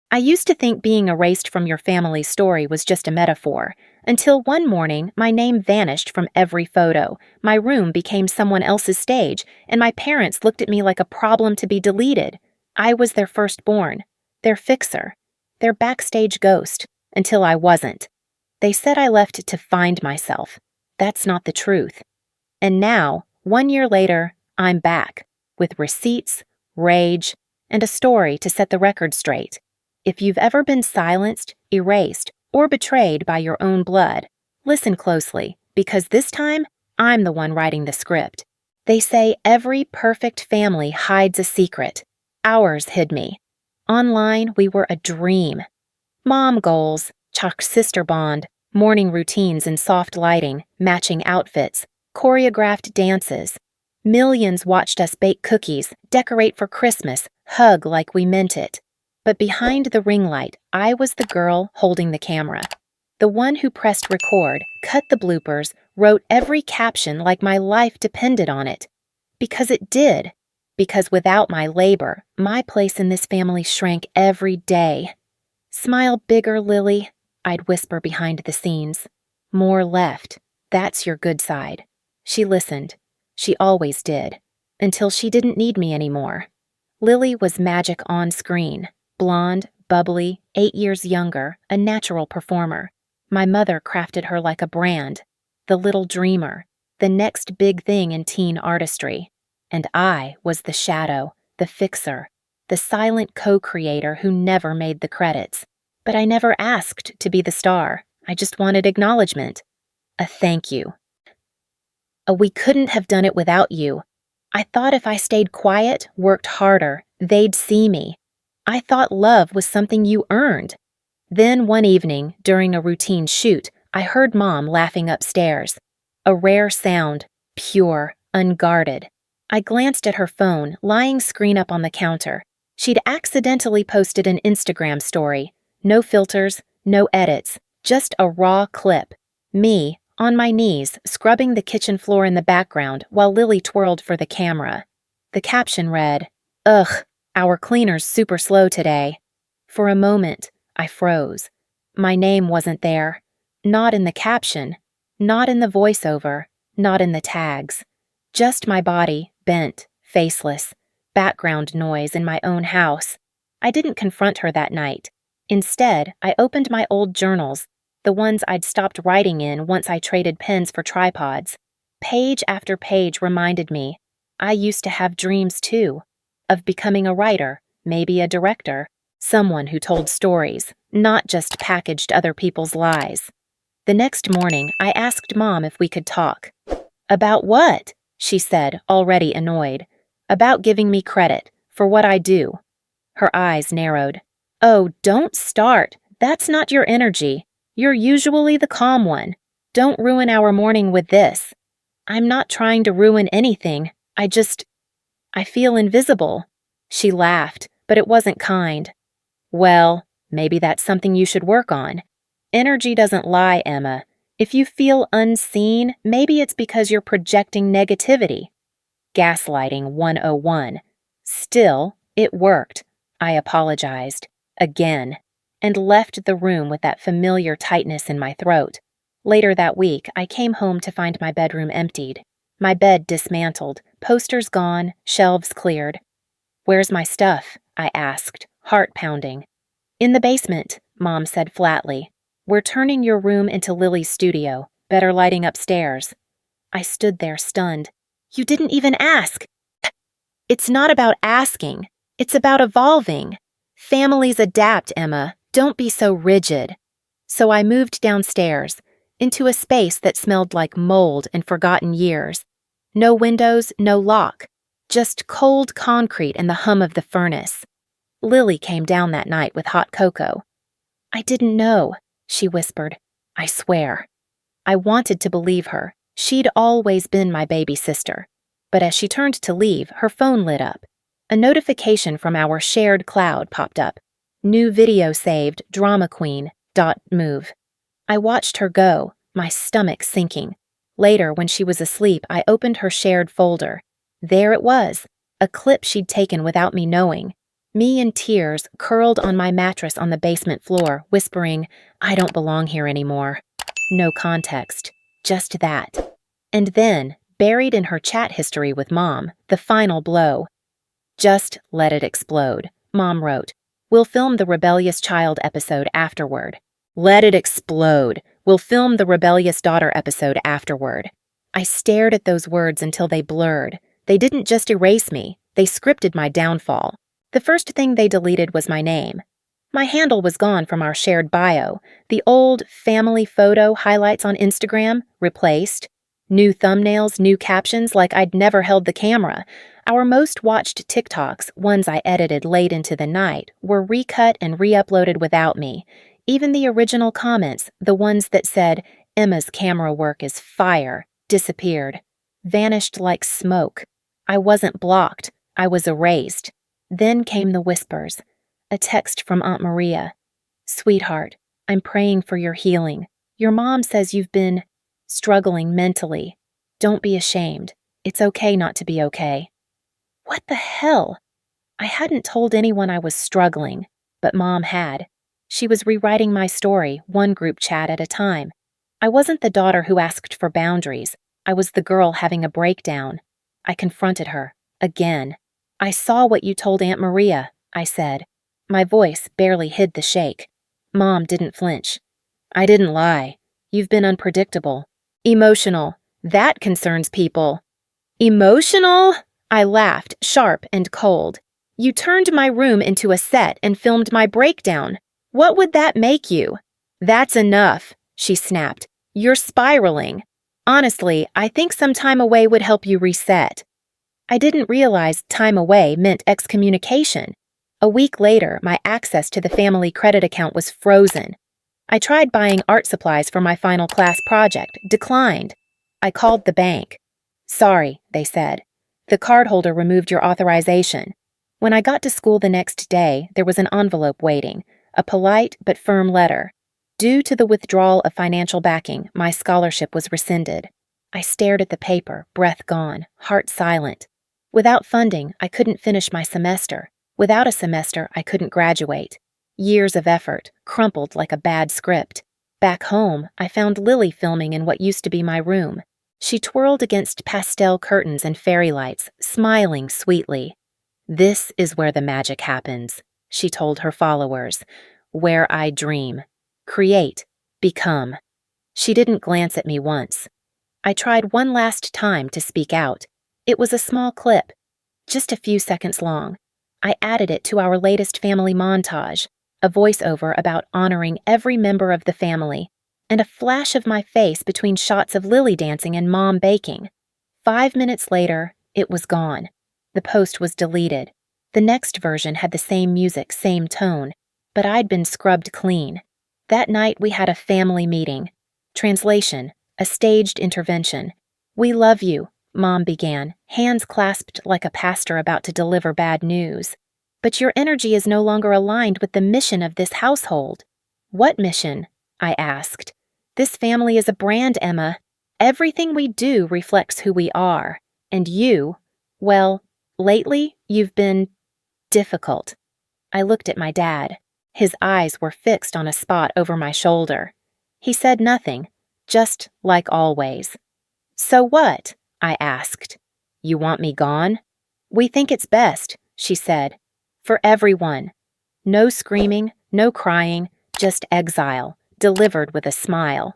I used to think being erased from your family's story was just a metaphor, until one morning my name vanished from every photo, my room became someone else's stage, and my parents looked at me like a problem to be deleted. I was their firstborn, their fixer, their backstage ghost, until I wasn't. They said I left to find myself. That's not the truth. And now, 1 year later, I'm back, with receipts, rage, and a story to set the record straight. If you've ever been silenced, erased, or betrayed by your own blood, listen closely, because this time, I'm the one writing the script. They say every perfect family hides a secret. Ours hid me. Online, we were a dream. Mom goals, chalk sister bond, morning routines in soft lighting, matching outfits, choreographed dances. Millions watched us bake cookies, decorate for Christmas, hug like we meant it. But behind the ring light, I was the girl holding the camera. The one who pressed record, cut the bloopers, wrote every caption like my life depended on it. Because it did. Because without my labor, my place in this family shrank every day. "Smile bigger, Lily," I'd whisper behind the scenes. "More left. That's your good side." She listened. She always did. Until she didn't need me anymore. Lily was magic on screen. Blonde, bubbly, 8 years younger, a natural performer. My mother crafted her like a brand. The little dreamer. The next big thing in teen artistry. And I was the shadow, the fixer, the silent co-creator who never made the credits. But I never asked to be the star. I just wanted acknowledgement. A thank you. We couldn't have done it without you. I thought if I stayed quiet, worked harder, they'd see me. I thought love was something you earned. Then one evening, during a routine shoot, I heard Mom laughing upstairs. A rare sound, pure, unguarded. I glanced at her phone, lying screen up on the counter. She'd accidentally posted an Instagram story. No filters, no edits, just a raw clip. Me, on my knees, scrubbing the kitchen floor in the background while Lily twirled for the camera. The caption read, "Ugh, our cleaner's super slow today." For a moment, I froze. My name wasn't there. Not in the caption, not in the voiceover, not in the tags. Just my body, bent, faceless, background noise in my own house. I didn't confront her that night. Instead, I opened my old journals, the ones I'd stopped writing in once I traded pens for tripods. Page after page reminded me, I used to have dreams too, of becoming a writer, maybe a director, someone who told stories, not just packaged other people's lies. The next morning, I asked Mom if we could talk. "About what?" she said, already annoyed. "About giving me credit, for what I do." Her eyes narrowed. "Oh, don't start. That's not your energy. You're usually the calm one. Don't ruin our morning with this." "I'm not trying to ruin anything. I feel invisible." She laughed, but it wasn't kind. "Well, maybe that's something you should work on. Energy doesn't lie, Emma. If you feel unseen, maybe it's because you're projecting negativity." Gaslighting 101. Still, it worked. I apologized. Again. And left the room with that familiar tightness in my throat. Later that week, I came home to find my bedroom emptied. My bed dismantled, posters gone, shelves cleared. "Where's my stuff?" I asked, heart pounding. "In the basement," Mom said flatly. "We're turning your room into Lily's studio. Better lighting upstairs." I stood there stunned. "You didn't even ask." "It's not about asking. It's about evolving. Families adapt, Emma. Don't be so rigid." So I moved downstairs, into a space that smelled like mold and forgotten years. No windows, no lock. Just cold concrete and the hum of the furnace. Lily came down that night with hot cocoa. "I didn't know," she whispered. "I swear." I wanted to believe her. She'd always been my baby sister. But as she turned to leave, her phone lit up. A notification from our shared cloud popped up. "New video saved, drama queen, .move." I watched her go, my stomach sinking. Later, when she was asleep, I opened her shared folder. There it was, a clip she'd taken without me knowing. Me in tears, curled on my mattress on the basement floor, whispering, "I don't belong here anymore." No context, just that. And then, buried in her chat history with Mom, the final blow. "Just let it explode," Mom wrote. "We'll film the rebellious child episode afterward." Let it explode. We'll film the rebellious daughter episode afterward. I stared at those words until they blurred. They didn't just erase me, they scripted my downfall. The first thing they deleted was my name. My handle was gone from our shared bio. The old family photo highlights on Instagram replaced. New thumbnails, new captions like I'd never held the camera. Our most watched TikToks, ones I edited late into the night, were recut and re-uploaded without me. Even the original comments, the ones that said, "Emma's camera work is fire," disappeared. Vanished like smoke. I wasn't blocked. I was erased. Then came the whispers. A text from Aunt Maria. "Sweetheart, I'm praying for your healing. Your mom says you've been struggling mentally. Don't be ashamed. It's okay not to be okay." What the hell? I hadn't told anyone I was struggling, but Mom had. She was rewriting my story, one group chat at a time. I wasn't the daughter who asked for boundaries. I was the girl having a breakdown. I confronted her. Again. "I saw what you told Aunt Maria," I said. My voice barely hid the shake. Mom didn't flinch. "I didn't lie. You've been unpredictable. Emotional. That concerns people." "Emotional?" I laughed, sharp and cold. "You turned my room into a set and filmed my breakdown. What would that make you?" "That's enough," she snapped. "You're spiraling. Honestly, I think some time away would help you reset." I didn't realize time away meant excommunication. A week later, my access to the family credit account was frozen. I tried buying art supplies for my final class project, declined. I called the bank. "Sorry," they said. "The cardholder removed your authorization." When I got to school the next day, there was an envelope waiting, a polite but firm letter. Due to the withdrawal of financial backing, my scholarship was rescinded. I stared at the paper, breath gone, heart silent. Without funding, I couldn't finish my semester. Without a semester, I couldn't graduate. Years of effort, crumpled like a bad script. Back home, I found Lily filming in what used to be my room. She twirled against pastel curtains and fairy lights, smiling sweetly. "This is where the magic happens," she told her followers. "Where I dream. Create. Become." She didn't glance at me once. I tried one last time to speak out. It was a small clip, just a few seconds long. I added it to our latest family montage, a voiceover about honoring every member of the family, and a flash of my face between shots of Lily dancing and Mom baking. 5 minutes later, it was gone. The post was deleted. The next version had the same music, same tone, but I'd been scrubbed clean. That night we had a family meeting. Translation, a staged intervention. "We love you," Mom began, hands clasped like a pastor about to deliver bad news. "But your energy is no longer aligned with the mission of this household." "What mission?" I asked. "This family is a brand, Emma. Everything we do reflects who we are. And you, well, lately you've been difficult." I looked at my dad. His eyes were fixed on a spot over my shoulder. He said nothing, just like always. "So what?" I asked. "You want me gone?" "We think it's best," she said. "For everyone." No screaming, no crying, just exile, delivered with a smile.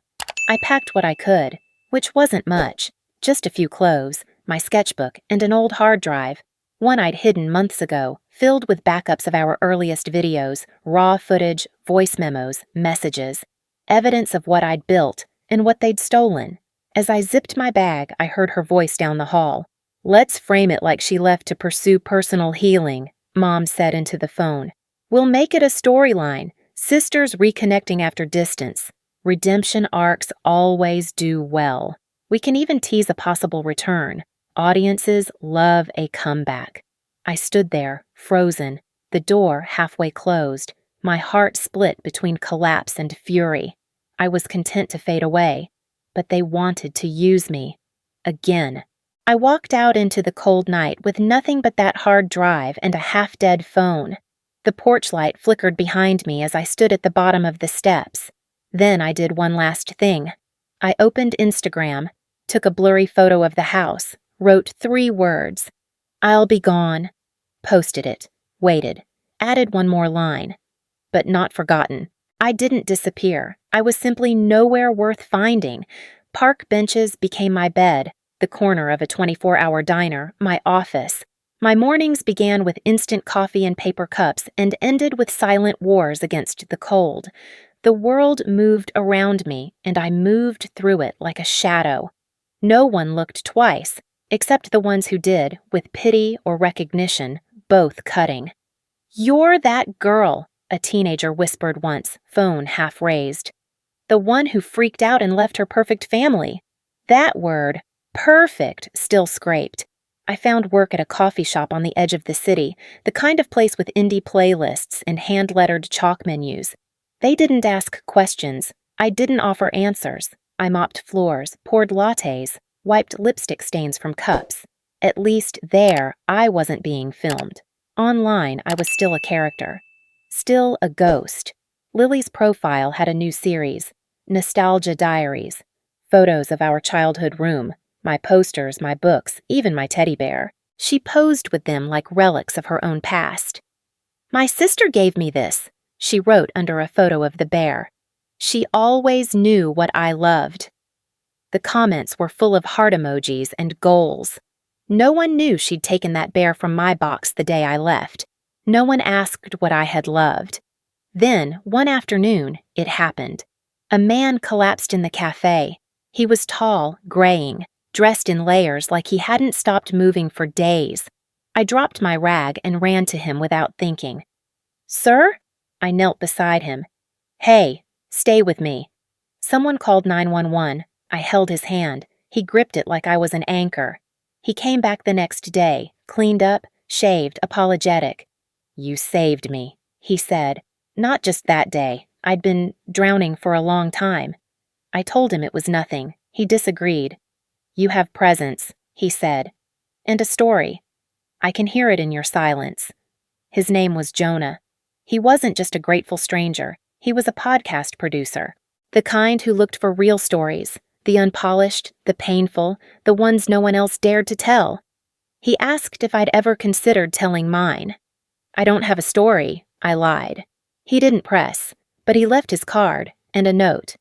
I packed what I could, which wasn't much, just a few clothes, my sketchbook, and an old hard drive, one I'd hidden months ago, filled with backups of our earliest videos, raw footage, voice memos, messages, evidence of what I'd built and what they'd stolen. As I zipped my bag, I heard her voice down the hall. "Let's frame it like she left to pursue personal healing," Mom said into the phone. "We'll make it a storyline, sisters reconnecting after distance. Redemption arcs always do well. We can even tease a possible return. Audiences love a comeback." I stood there, frozen, the door halfway closed, my heart split between collapse and fury. I was content to fade away, but they wanted to use me. Again. I walked out into the cold night with nothing but that hard drive and a half-dead phone. The porch light flickered behind me as I stood at the bottom of the steps. Then I did one last thing. I opened Instagram, took a blurry photo of the house, wrote 3 words. "I'll be gone." Posted it, waited, added one more line. But not forgotten. I didn't disappear. I was simply nowhere worth finding. Park benches became my bed, the corner of a 24-hour diner, my office. My mornings began with instant coffee and paper cups and ended with silent wars against the cold. The world moved around me, and I moved through it like a shadow. No one looked twice, except the ones who did, with pity or recognition, both cutting. "You're that girl," a teenager whispered once, phone half raised. "The one who freaked out and left her perfect family." That word, perfect, still scraped. I found work at a coffee shop on the edge of the city, the kind of place with indie playlists and hand-lettered chalk menus. They didn't ask questions. I didn't offer answers. I mopped floors, poured lattes, wiped lipstick stains from cups. At least there, I wasn't being filmed. Online, I was still a character. Still a ghost. Lily's profile had a new series, Nostalgia Diaries. Photos of our childhood room, my posters, my books, even my teddy bear. She posed with them like relics of her own past. "My sister gave me this," she wrote under a photo of the bear. "She always knew what I loved." The comments were full of heart emojis and goals. No one knew she'd taken that bear from my box the day I left. No one asked what I had loved. Then, one afternoon, it happened. A man collapsed in the cafe. He was tall, graying, dressed in layers like he hadn't stopped moving for days. I dropped my rag and ran to him without thinking. "Sir?" I knelt beside him. "Hey, stay with me." Someone called 911. I held his hand. He gripped it like I was an anchor. He came back the next day, cleaned up, shaved, apologetic. "You saved me," he said. Not just that day. I'd been drowning for a long time. I told him it was nothing. He disagreed. "You have presence," he said. "And a story. I can hear it in your silence." His name was Jonah. He wasn't just a grateful stranger. He was a podcast producer. The kind who looked for real stories, the unpolished, the painful, the ones no one else dared to tell. He asked if I'd ever considered telling mine. "I don't have a story," I lied. He didn't press, but he left his card and a note.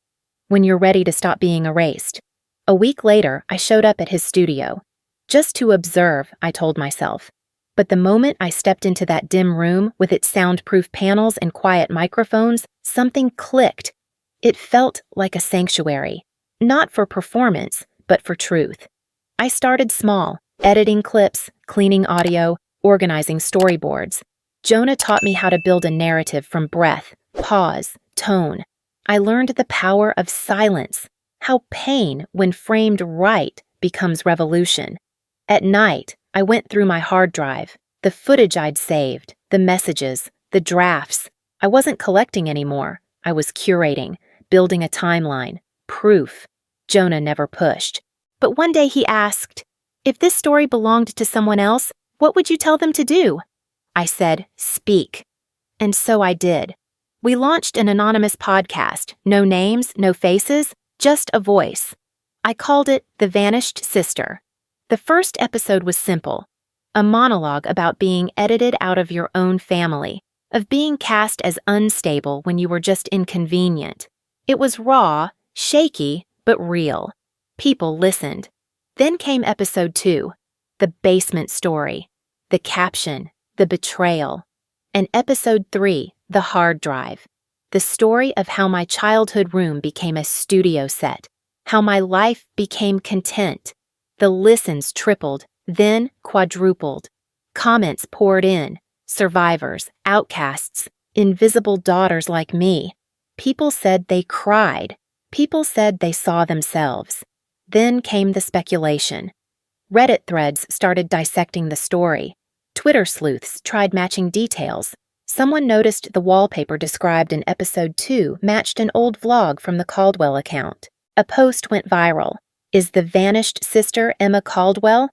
"When you're ready to stop being erased." A week later, I showed up at his studio. Just to observe, I told myself. But the moment I stepped into that dim room with its soundproof panels and quiet microphones, something clicked. It felt like a sanctuary. Not for performance, but for truth. I started small, editing clips, cleaning audio, organizing storyboards. Jonah taught me how to build a narrative from breath, pause, tone. I learned the power of silence, how pain, when framed right, becomes revolution. At night, I went through my hard drive, the footage I'd saved, the messages, the drafts. I wasn't collecting anymore. I was curating, building a timeline, proof. Jonah never pushed. But one day he asked, "If this story belonged to someone else, what would you tell them to do?" I said, "Speak." And so I did. We launched an anonymous podcast, no names, no faces, just a voice. I called it The Vanished Sister. The first episode was simple, a monologue about being edited out of your own family, of being cast as unstable when you were just inconvenient. It was raw, shaky, but real. People listened. Then came episode 2, the basement story, the caption, the betrayal. And episode 3, the hard drive, the story of how my childhood room became a studio set, how my life became content. The listens tripled, then quadrupled. Comments poured in, survivors, outcasts, invisible daughters like me. People said they cried. People said they saw themselves. Then came the speculation. Reddit threads started dissecting the story. Twitter sleuths tried matching details. Someone noticed the wallpaper described in episode 2 matched an old vlog from the Caldwell account. A post went viral. "Is the vanished sister Emma Caldwell?"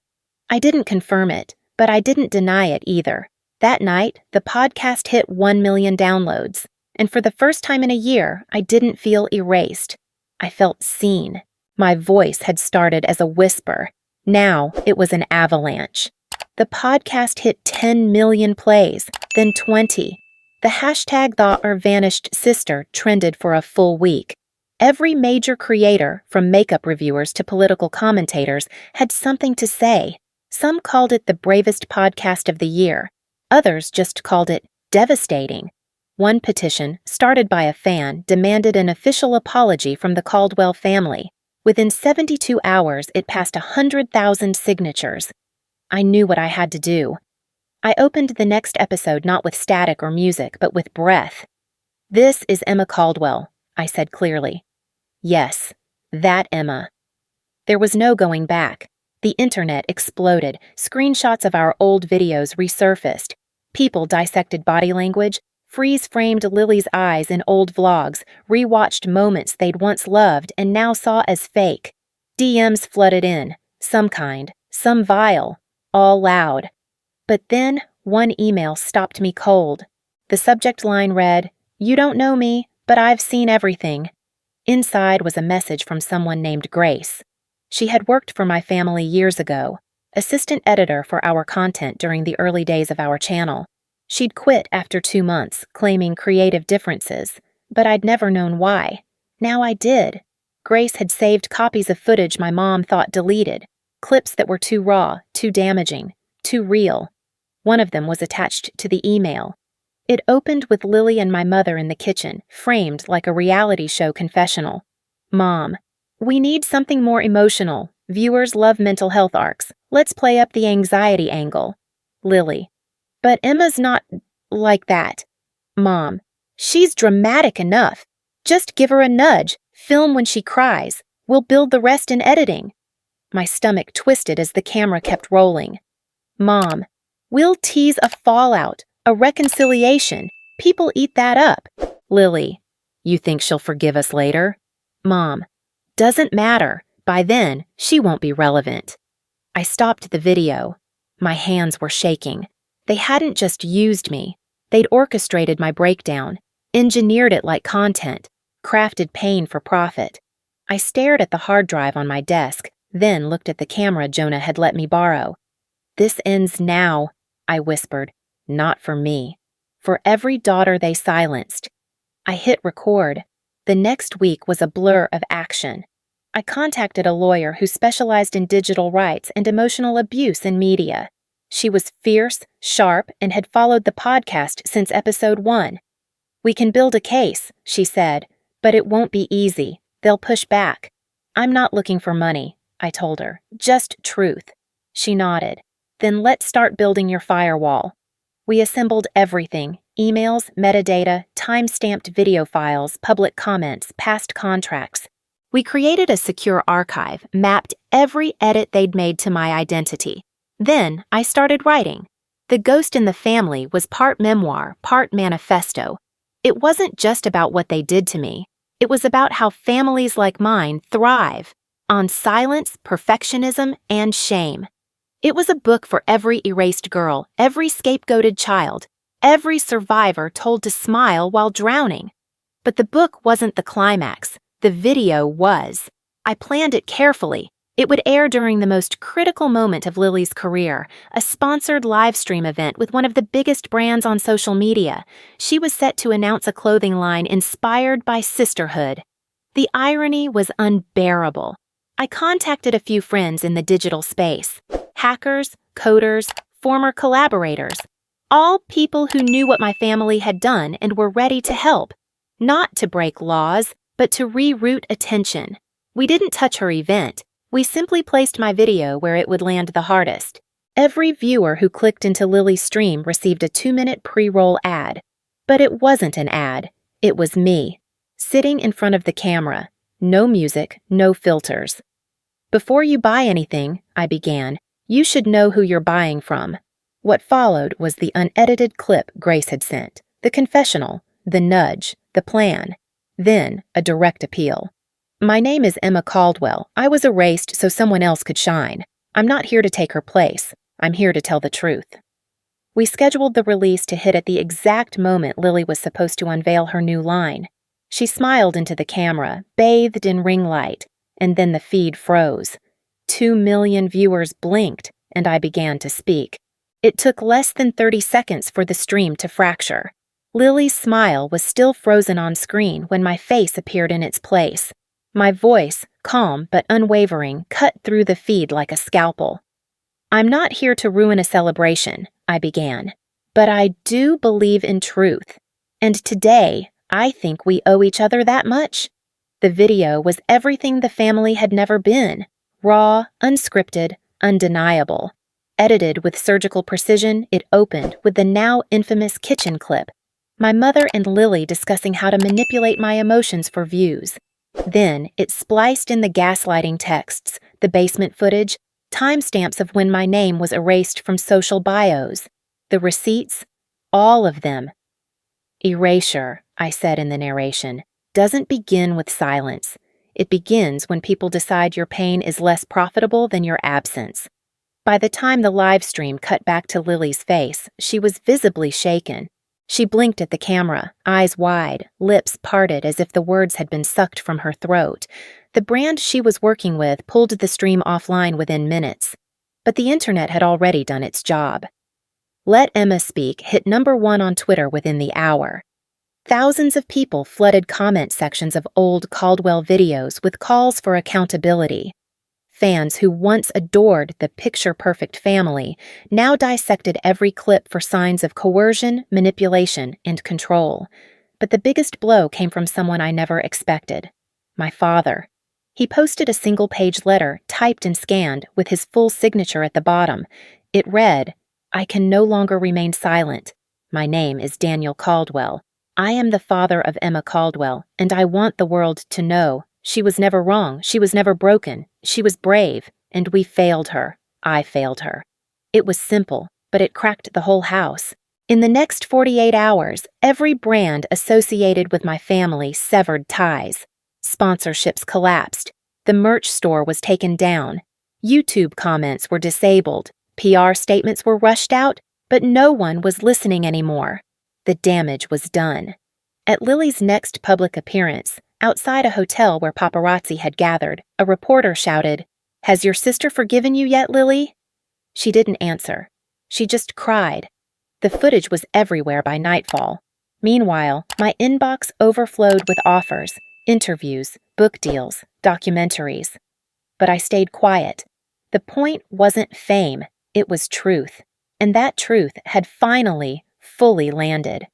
I didn't confirm it, but I didn't deny it either. That night, the podcast hit 1 million downloads, and for the first time in a year, I didn't feel erased. I felt seen. My voice had started as a whisper. Now it was an avalanche. The podcast hit 10 million plays, then 20. The hashtag #TheOurVanishedSister trended for a full week. Every major creator, from makeup reviewers to political commentators, had something to say. Some called it the bravest podcast of the year. Others just called it devastating. One petition, started by a fan, demanded an official apology from the Caldwell family. Within 72 hours, it passed 100,000 signatures. I knew what I had to do. I opened the next episode not with static or music, but with breath. "This is Emma Caldwell," I said clearly. Yes, that Emma. There was no going back. The internet exploded. Screenshots of our old videos resurfaced. People dissected body language, freeze-framed Lily's eyes in old vlogs, rewatched moments they'd once loved and now saw as fake. DMs flooded in, some kind, some vile, all loud. But then one email stopped me cold. The subject line read, "You don't know me, but I've seen everything." Inside was a message from someone named Grace. She had worked for my family years ago, assistant editor for our content during the early days of our channel. She'd quit after 2 months, claiming creative differences, but I'd never known why. Now I did. Grace had saved copies of footage my mom thought deleted, clips that were too raw, too damaging, too real. One of them was attached to the email. It opened with Lily and my mother in the kitchen, framed like a reality show confessional. "Mom, we need something more emotional. Viewers love mental health arcs. Let's play up the anxiety angle." Lily, "But Emma's not like that." Mom, "She's dramatic enough. Just give her a nudge. Film when she cries. We'll build the rest in editing." My stomach twisted as the camera kept rolling. Mom, "We'll tease a fallout, a reconciliation. People eat that up." Lily, "You think she'll forgive us later?" Mom, "Doesn't matter. By then, she won't be relevant." I stopped the video. My hands were shaking. They hadn't just used me. They'd orchestrated my breakdown, engineered it like content, crafted pain for profit. I stared at the hard drive on my desk, then looked at the camera Jonah had let me borrow. "This ends now," I whispered. "Not for me. For every daughter they silenced." I hit record. The next week was a blur of action. I contacted a lawyer who specialized in digital rights and emotional abuse in media. She was fierce, sharp, and had followed the podcast since episode 1. "We can build a case," she said, "but it won't be easy. They'll push back." "I'm not looking for money," I told her. "Just truth." She nodded. "Then let's start building your firewall." We assembled everything: emails, metadata, time-stamped video files, public comments, past contracts. We created a secure archive, mapped every edit they'd made to my identity. Then I started writing. The Ghost in the Family was part memoir, part manifesto. It wasn't just about what they did to me. It was about how families like mine thrive on silence, perfectionism, and shame. It was a book for every erased girl, every scapegoated child, every survivor told to smile while drowning. But the book wasn't the climax. The video was. I planned it carefully. It would air during the most critical moment of Lily's career, a sponsored live stream event with one of the biggest brands on social media. She was set to announce a clothing line inspired by sisterhood. The irony was unbearable. I contacted a few friends in the digital space. Hackers, coders, former collaborators. All people who knew what my family had done and were ready to help. Not to break laws, but to reroute attention. We didn't touch her event. We simply placed my video where it would land the hardest. Every viewer who clicked into Lily's stream received a 2-minute pre-roll ad. But it wasn't an ad. It was me, sitting in front of the camera. No music, no filters. "Before you buy anything," I began, "you should know who you're buying from." What followed was the unedited clip Grace had sent, the confessional, the nudge, the plan. Then a direct appeal. "My name is Emma Caldwell. I was erased so someone else could shine. I'm not here to take her place. I'm here to tell the truth." We scheduled the release to hit at the exact moment Lily was supposed to unveil her new line. She smiled into the camera, bathed in ring light, and then the feed froze. 2 million viewers blinked, and I began to speak. It took less than 30 seconds for the stream to fracture. Lily's smile was still frozen on screen when my face appeared in its place. My voice, calm but unwavering, cut through the feed like a scalpel. "I'm not here to ruin a celebration," I began, "but I do believe in truth. And today, I think we owe each other that much." The video was everything the family had never been: raw, unscripted, undeniable. Edited with surgical precision, it opened with the now infamous kitchen clip. My mother and Lily discussing how to manipulate my emotions for views. Then it spliced in the gaslighting texts, the basement footage, timestamps of when my name was erased from social bios, the receipts, all of them. "Erasure," I said in the narration, "doesn't begin with silence. It begins when people decide your pain is less profitable than your absence." By the time the live stream cut back to Lily's face, she was visibly shaken. She blinked at the camera, eyes wide, lips parted as if the words had been sucked from her throat. The brand she was working with pulled the stream offline within minutes. But the internet had already done its job. Let Emma Speak hit #1 on Twitter within the hour. Thousands of people flooded comment sections of old Caldwell videos with calls for accountability. Fans who once adored the picture-perfect family now dissected every clip for signs of coercion, manipulation, and control. But the biggest blow came from someone I never expected: my father. He posted a single-page letter, typed and scanned, with his full signature at the bottom. It read, "I can no longer remain silent. My name is Daniel Caldwell. I am the father of Emma Caldwell, and I want the world to know she was never wrong, she was never broken, she was brave, and we failed her. I failed her." It was simple, but it cracked the whole house. In the next 48 hours, every brand associated with my family severed ties. Sponsorships collapsed. The merch store was taken down. YouTube comments were disabled. PR statements were rushed out, but no one was listening anymore. The damage was done. At Lily's next public appearance, outside a hotel where paparazzi had gathered, a reporter shouted, "Has your sister forgiven you yet, Lily?" She didn't answer. She just cried. The footage was everywhere by nightfall. Meanwhile, my inbox overflowed with offers, interviews, book deals, documentaries. But I stayed quiet. The point wasn't fame, it was truth. And that truth had finally, fully landed.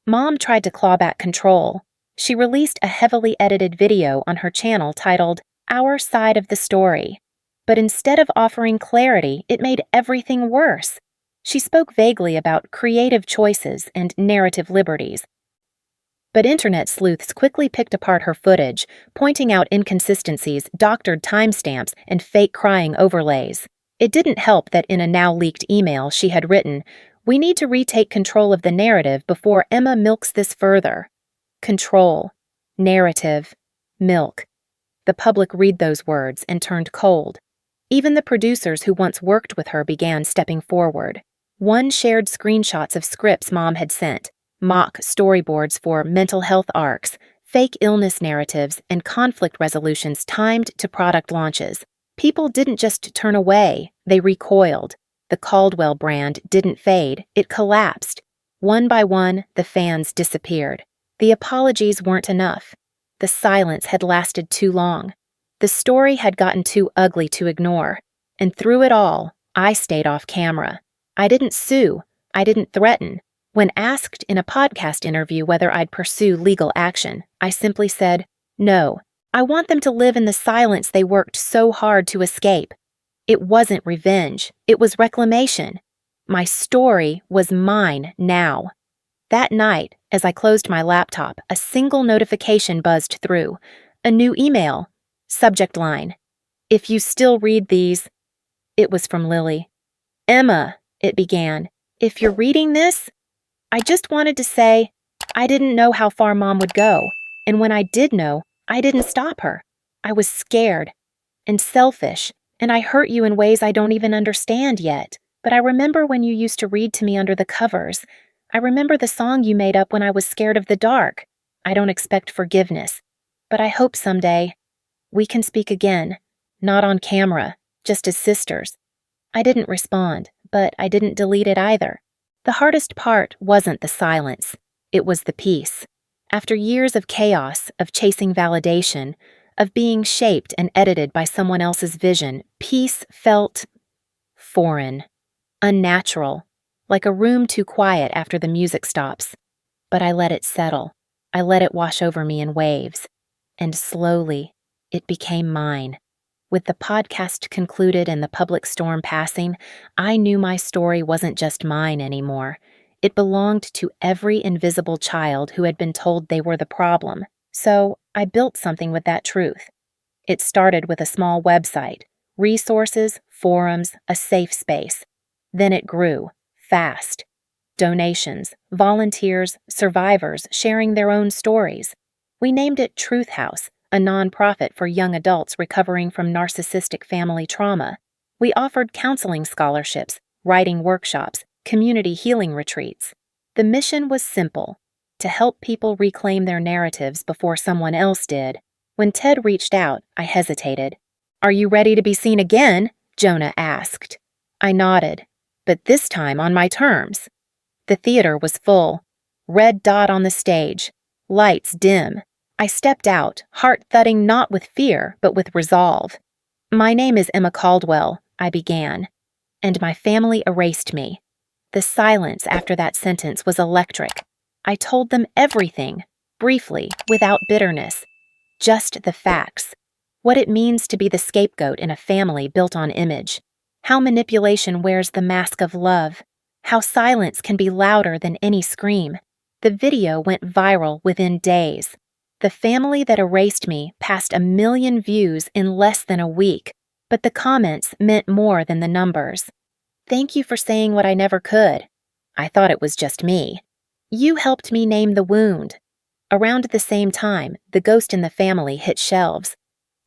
Mom tried to claw back control. She released a heavily edited video on her channel titled "Our Side of the Story." But instead of offering clarity, it made everything worse. She spoke vaguely about creative choices and narrative liberties. But internet sleuths quickly picked apart her footage, pointing out inconsistencies, doctored timestamps, and fake crying overlays. It didn't help that in a now-leaked email she had written, "We need to retake control of the narrative before Emma milks this further." Control, narrative, milk. The public read those words and turned cold. Even the producers who once worked with her began stepping forward. One shared screenshots of scripts Mom had sent, mock storyboards for mental health arcs, fake illness narratives, and conflict resolutions timed to product launches. People didn't just turn away, they recoiled. The Caldwell brand didn't fade, it collapsed. One by one, the fans disappeared. The apologies weren't enough. The silence had lasted too long. The story had gotten too ugly to ignore. And through it all, I stayed off camera. I didn't sue. I didn't threaten. When asked in a podcast interview whether I'd pursue legal action, I simply said, "No. I want them to live in the silence they worked so hard to escape." It wasn't revenge. It was reclamation. My story was mine now. That night, as I closed my laptop, a single notification buzzed through. A new email. Subject line: "If you still read these..." It was from Lily. "Emma," it began, "if you're reading this, I just wanted to say, I didn't know how far Mom would go, and when I did know, I didn't stop her. I was scared and selfish, and I hurt you in ways I don't even understand yet. But I remember when you used to read to me under the covers. I remember the song you made up when I was scared of the dark. I don't expect forgiveness, but I hope someday we can speak again, not on camera, just as sisters." I didn't respond, but I didn't delete it either. The hardest part wasn't the silence, it was the peace. After years of chaos, of chasing validation, of being shaped and edited by someone else's vision, peace felt foreign, unnatural, like a room too quiet after the music stops. But I let it settle. I let it wash over me in waves. And slowly, it became mine. With the podcast concluded and the public storm passing, I knew my story wasn't just mine anymore. It belonged to every invisible child who had been told they were the problem. So I built something with that truth. It started with a small website, resources, forums, a safe space. Then it grew, fast. Donations, volunteers, survivors sharing their own stories. We named it Truth House, a nonprofit for young adults recovering from narcissistic family trauma. We offered counseling scholarships, writing workshops, community healing retreats. The mission was simple: to help people reclaim their narratives before someone else did. When Ted reached out, I hesitated. "Are you ready to be seen again?" Jonah asked. I nodded, but this time on my terms. The theater was full. Red dot on the stage. Lights dim. I stepped out, heart thudding not with fear, but with resolve. "My name is Emma Caldwell," I began, and my family erased me. The silence after that sentence was electric. I told them everything, briefly, without bitterness. Just the facts. What it means to be the scapegoat in a family built on image. How manipulation wears the mask of love. How silence can be louder than any scream. The video went viral within days. The family that erased me passed 1 million views in less than a week, but the comments meant more than the numbers. "Thank you for saying what I never could. I thought it was just me. You helped me name the wound." Around the same time, The Ghost in the Family hit shelves.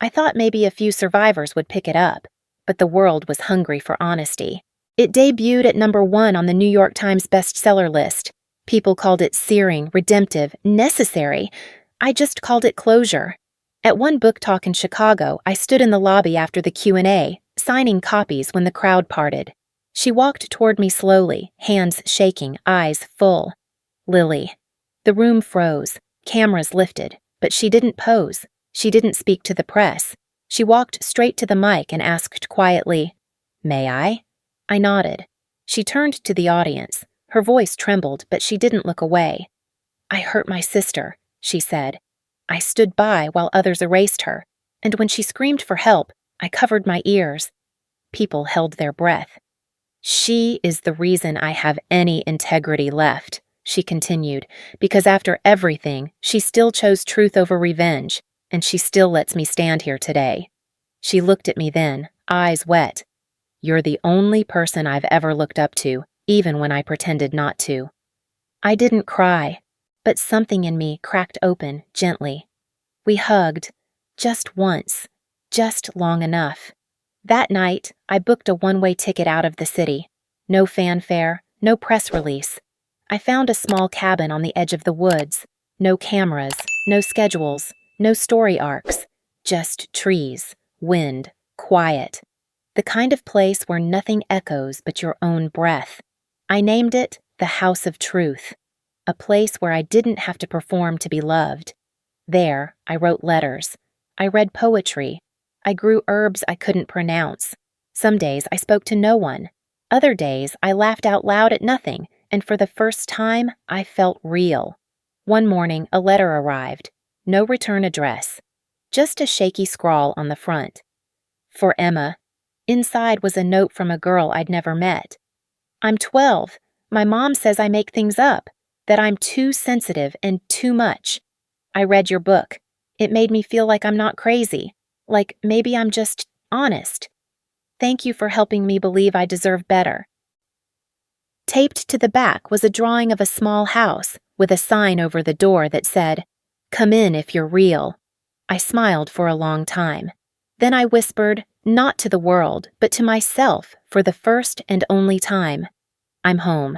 I thought maybe a few survivors would pick it up, but the world was hungry for honesty. It debuted at #1 on the New York Times bestseller list. People called it searing, redemptive, necessary. I just called it closure. At one book talk in Chicago, I stood in the lobby after the Q&A, signing copies when the crowd parted. She walked toward me slowly, hands shaking, eyes full. "Lily." The room froze, cameras lifted, but she didn't pose. She didn't speak to the press. She walked straight to the mic and asked quietly, "May I?" I nodded. She turned to the audience. Her voice trembled, but she didn't look away. "I hurt my sister," she said. I stood by while others erased her, and when she screamed for help, I covered my ears. People held their breath. "She is the reason I have any integrity left," she continued, "because after everything, she still chose truth over revenge, and she still lets me stand here today." She looked at me then, eyes wet. "You're the only person I've ever looked up to, even when I pretended not to." I didn't cry, but something in me cracked open gently. We hugged, just once, just long enough. That night, I booked a one-way ticket out of the city. No fanfare, no press release. I found a small cabin on the edge of the woods. No cameras, no schedules, no story arcs. Just trees, wind, quiet. The kind of place where nothing echoes but your own breath. I named it the House of Truth. A place where I didn't have to perform to be loved. There, I wrote letters. I read poetry. I grew herbs I couldn't pronounce. Some days I spoke to no one. Other days I laughed out loud at nothing, and for the first time, I felt real. One morning, a letter arrived. No return address. Just a shaky scrawl on the front. For Emma. Inside was a note from a girl I'd never met. "I'm 12. My mom says I make things up, that I'm too sensitive and too much. I read your book. It made me feel like I'm not crazy, like maybe I'm just honest. Thank you for helping me believe I deserve better." Taped to the back was a drawing of a small house with a sign over the door that said, "Come in if you're real." I smiled for a long time. Then I whispered, Not to the world, but to myself for the first and only time. I'm home.